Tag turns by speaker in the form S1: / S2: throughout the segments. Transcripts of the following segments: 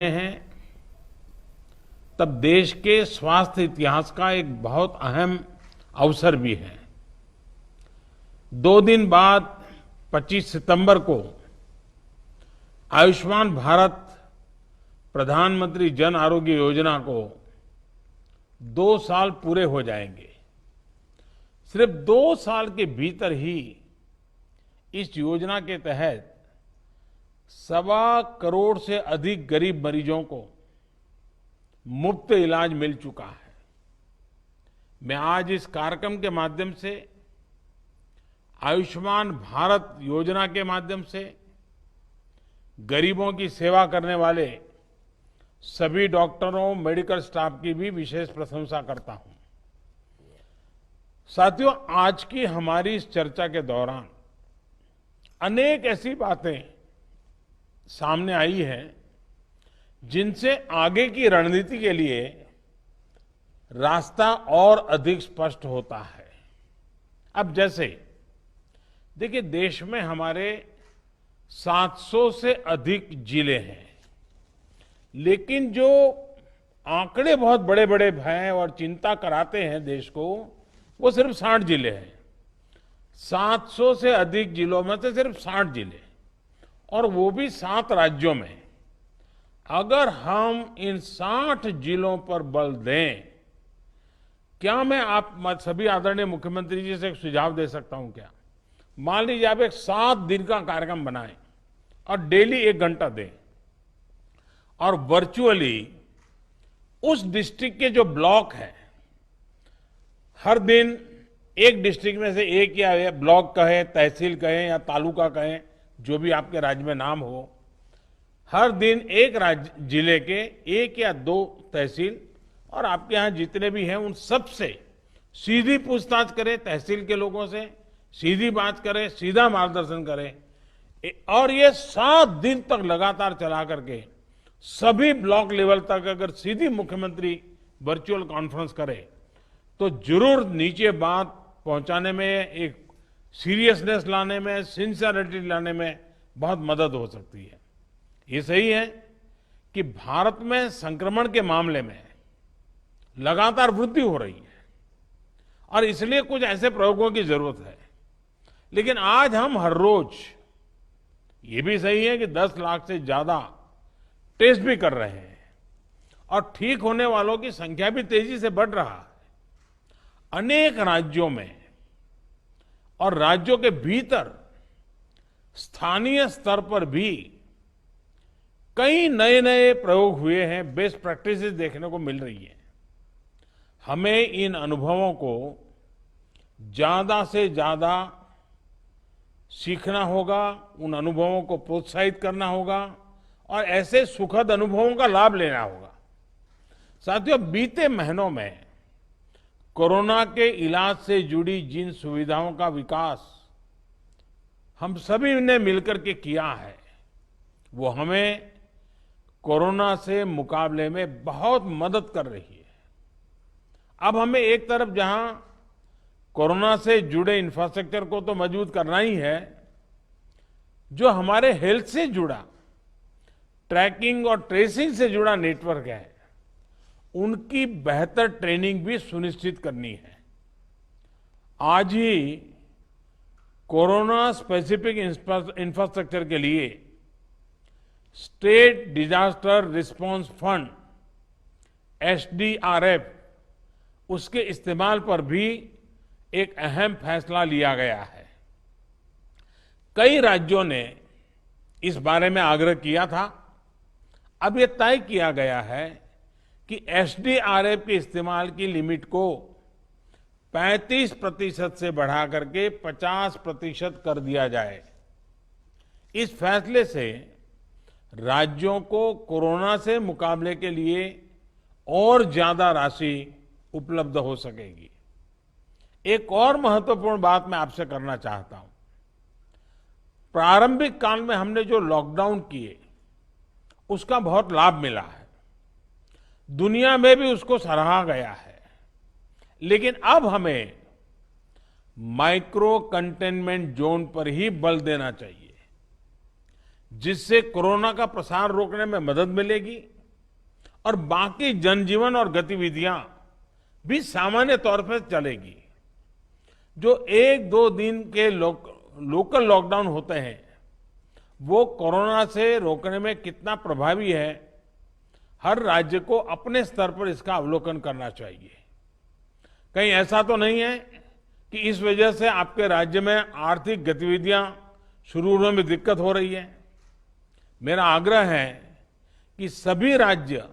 S1: हैं तब देश के स्वास्थ्य इतिहास का एक बहुत अहम अवसर भी है। 2 दिन बाद 25 सितंबर को आयुष्मान भारत प्रधानमंत्री जन आरोग्य योजना को 2 साल पूरे हो जाएंगे। सिर्फ 2 साल के भीतर ही इस योजना के तहत 1.25 करोड़ से अधिक गरीब मरीजों को मुफ्त इलाज मिल चुका है। मैं आज इस कार्यक्रम के माध्यम से आयुष्मान भारत योजना के माध्यम से गरीबों की सेवा करने वाले सभी डॉक्टरों, मेडिकल स्टाफ की भी विशेष प्रशंसा करता हूं। साथियों, आज की हमारी इस चर्चा के दौरान अनेक ऐसी बातें सामने आई हैं जिनसे आगे की रणनीति के लिए रास्ता और अधिक स्पष्ट होता है। अब जैसे देखिए, देश में हमारे 700 से अधिक जिले हैं, लेकिन जो आंकड़े बहुत बड़े बड़े हैं और चिंता कराते हैं देश को, वो सिर्फ 60 जिले हैं। 700 से अधिक जिलों में से सिर्फ 60 जिले, और वो भी 7 राज्यों में। अगर हम इन 60 जिलों पर बल दें, क्या मैं आप सभी आदरणीय मुख्यमंत्री जी से एक सुझाव दे सकता हूं क्या? मान लीजिए आप एक 7 दिन का कार्यक्रम बनाएं और डेली 1 घंटा दें, और वर्चुअली उस डिस्ट्रिक्ट के जो ब्लॉक है, हर दिन एक डिस्ट्रिक्ट में से एक या ब्लॉक कहें, तहसील कहें या तालुका कहें, जो भी आपके राज्य में नाम हो, हर दिन एक जिले के 1 या 2 तहसील और आपके यहां जितने भी हैं उन सब से सीधी पूछताछ करें, तहसील के लोगों से सीधी बात करें, सीधा मार्गदर्शन करें, और ये 7 दिन तक लगातार चला करके सभी ब्लॉक लेवल तक अगर सीधी मुख्यमंत्री वर्चुअल कॉन्फ्रेंस करे तो जरूर नीचे बात पहुंचाने में, एक सीरियसनेस लाने में, सिंसियरिटी लाने में बहुत मदद हो सकती है। ये सही है कि भारत में संक्रमण के मामले में लगातार वृद्धि हो रही है और इसलिए कुछ ऐसे प्रयोगों की जरूरत है। लेकिन आज हम हर रोज, ये भी सही है कि 10 लाख से ज्यादा टेस्ट भी कर रहे हैं और ठीक होने वालों की संख्या भी तेजी से बढ़ रहा है। अनेक राज्यों में और राज्यों के भीतर स्थानीय स्तर पर भी कई नए नए प्रयोग हुए हैं, बेस्ट प्रैक्टिसेस देखने को मिल रही है। हमें इन अनुभवों को ज्यादा से ज्यादा सीखना होगा, उन अनुभवों को प्रोत्साहित करना होगा और ऐसे सुखद अनुभवों का लाभ लेना होगा। साथियों, बीते महीनों में कोरोना के इलाज से जुड़ी जिन सुविधाओं का विकास हम सभी ने मिलकर के किया है, वो हमें कोरोना से मुकाबले में बहुत मदद कर रही है। अब हमें एक तरफ जहां कोरोना से जुड़े इंफ्रास्ट्रक्चर को तो मजबूत करना ही है, जो हमारे हेल्थ से जुड़ा, ट्रैकिंग और ट्रेसिंग से जुड़ा नेटवर्क है, उनकी बेहतर ट्रेनिंग भी सुनिश्चित करनी है। आज ही कोरोना स्पेसिफिक इंफ्रास्ट्रक्चर के लिए state disaster response fund SDRF, उसके इस्तेमाल पर भी एक अहम फैसला लिया गया है। कई राज्यों ने इस बारे में आग्रह किया था। अब यह तय किया गया है कि SDRF के इस्तेमाल की लिमिट को 35% से बढ़ा करके 50% कर दिया जाए। इस फैसले से राज्यों को कोरोना से मुकाबले के लिए और ज्यादा राशि उपलब्ध हो सकेगी। एक और महत्वपूर्ण बात मैं आपसे करना चाहता हूं। प्रारंभिक काल में हमने जो लॉकडाउन किए, उसका बहुत लाभ मिला है, दुनिया में भी उसको सराहा गया है। लेकिन अब हमें माइक्रो कंटेनमेंट जोन पर ही बल देना चाहिए। जिससे कोरोना का प्रसार रोकने में मदद मिलेगी और बाकी जनजीवन और गतिविधियां भी सामान्य तौर पर चलेगी। जो 1-2 दिन के लोकल लॉकडाउन होते हैं वो कोरोना से रोकने में कितना प्रभावी है, हर राज्य को अपने स्तर पर इसका अवलोकन करना चाहिए। कहीं ऐसा तो नहीं है कि इस वजह से आपके राज्य में आर्थिक गतिविधियां शुरू होने में दिक्कत हो रही है। मेरा आग्रह है कि सभी राज्य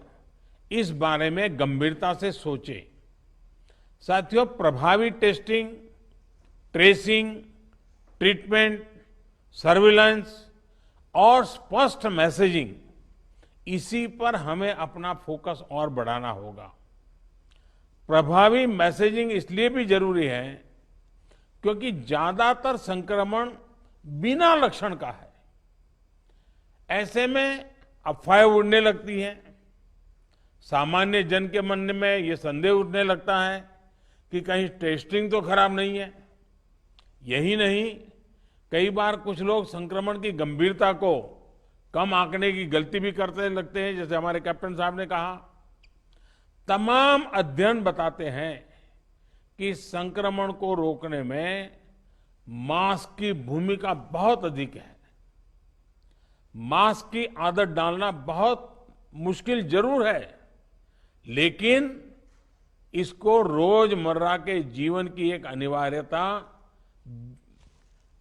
S1: इस बारे में गंभीरता से सोचें। साथियों, प्रभावी टेस्टिंग, ट्रेसिंग, ट्रीटमेंट, सर्विलांस और स्पष्ट मैसेजिंग, इसी पर हमें अपना फोकस और बढ़ाना होगा। प्रभावी मैसेजिंग इसलिए भी जरूरी है क्योंकि ज्यादातर संक्रमण बिना लक्षण का है। ऐसे में अफवाहें उड़ने लगती हैं। सामान्य जन के मन में ये संदेह उठने लगता है कि कहीं टेस्टिंग तो खराब नहीं है। यही नहीं, कई बार कुछ लोग संक्रमण की गंभीरता को कम आंकने की गलती भी करते लगते हैं, जैसे हमारे कैप्टन साहब ने कहा। तमाम अध्ययन बताते हैं कि संक्रमण को रोकने में मास्क की भूमिका बहुत अधिक है। मास्क की आदत डालना बहुत मुश्किल जरूर है, लेकिन इसको रोजमर्रा के जीवन की एक अनिवार्यता,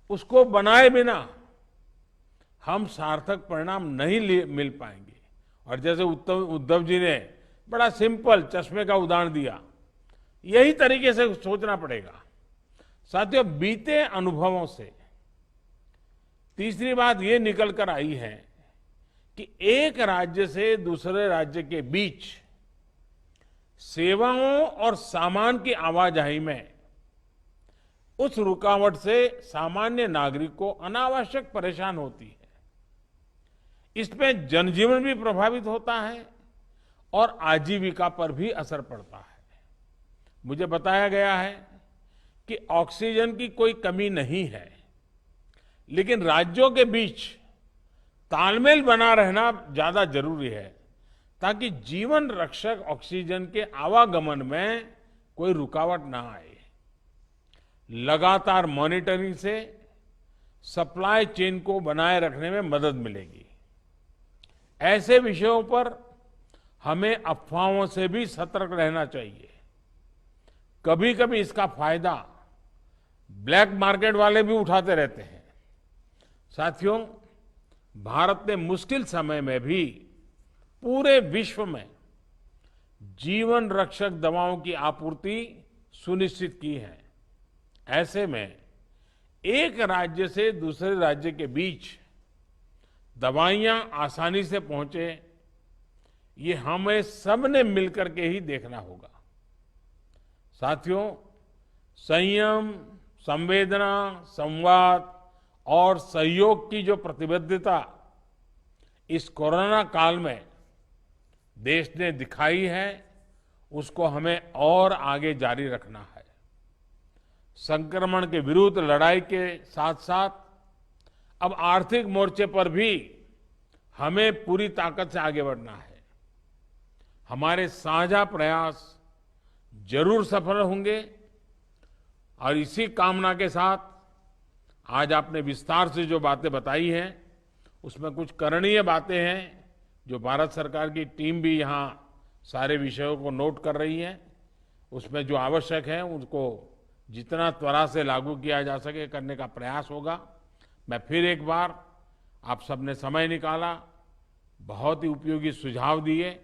S1: उसको बनाए बिना हम सार्थक परिणाम नहीं मिल पाएंगे। और जैसे उद्धव जी ने बड़ा सिंपल चश्मे का उदाहरण दिया, यही तरीके से सोचना पड़ेगा। साथियों, बीते अनुभवों से तीसरी बात ये निकल कर आई है कि एक राज्य से दूसरे राज्य के बीच सेवाओं और सामान की आवाजाही में उस रुकावट से सामान्य नागरिक को अनावश्यक परेशान होती है। इसमें जनजीवन भी प्रभावित होता है और आजीविका पर भी असर पड़ता है। मुझे बताया गया है कि ऑक्सीजन की कोई कमी नहीं है, लेकिन राज्यों के बीच तालमेल बना रहना ज्यादा जरूरी है ताकि जीवन रक्षक ऑक्सीजन के आवागमन में कोई रुकावट ना आए। लगातार मॉनिटरिंग से सप्लाई चेन को बनाए रखने में मदद मिलेगी। ऐसे विषयों पर हमें अफवाहों से भी सतर्क रहना चाहिए। कभी कभी इसका फायदा ब्लैक मार्केट वाले भी उठाते रहते हैं। साथियों, भारत ने मुश्किल समय में भी पूरे विश्व में जीवन रक्षक दवाओं की आपूर्ति सुनिश्चित की है। ऐसे में एक राज्य से दूसरे राज्य के बीच दवाइयां आसानी से पहुंचे, ये हमें सबने मिलकर के ही देखना होगा। साथियों, संयम, संवेदना, संवाद और सहयोग की जो प्रतिबद्धता इस कोरोना काल में देश ने दिखाई है, उसको हमें और आगे जारी रखना है। संक्रमण के विरुद्ध लड़ाई के साथ साथ अब आर्थिक मोर्चे पर भी हमें पूरी ताकत से आगे बढ़ना है। हमारे साझा प्रयास जरूर सफल होंगे और इसी कामना के साथ आज आपने विस्तार से जो बातें बताई हैं, उसमें कुछ करणीय बातें हैं जो भारत सरकार की टीम भी यहाँ सारे विषयों को नोट कर रही है। उसमें जो आवश्यक है उनको जितना त्वरा से लागू किया जा सके करने का प्रयास होगा। मैं फिर एक बार आप सबने समय निकाला, बहुत ही उपयोगी सुझाव दिए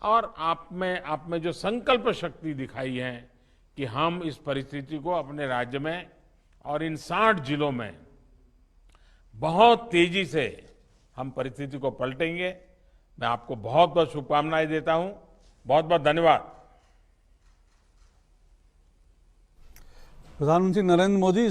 S1: और आप में जो संकल्प शक्ति दिखाई है कि हम इस परिस्थिति को अपने राज्य में और इन 60 जिलों में बहुत तेजी से हम परिस्थिति को पलटेंगे। मैं आपको बहुत बहुत शुभकामनाएं देता हूं। बहुत बहुत धन्यवाद।
S2: प्रधानमंत्री नरेंद्र मोदी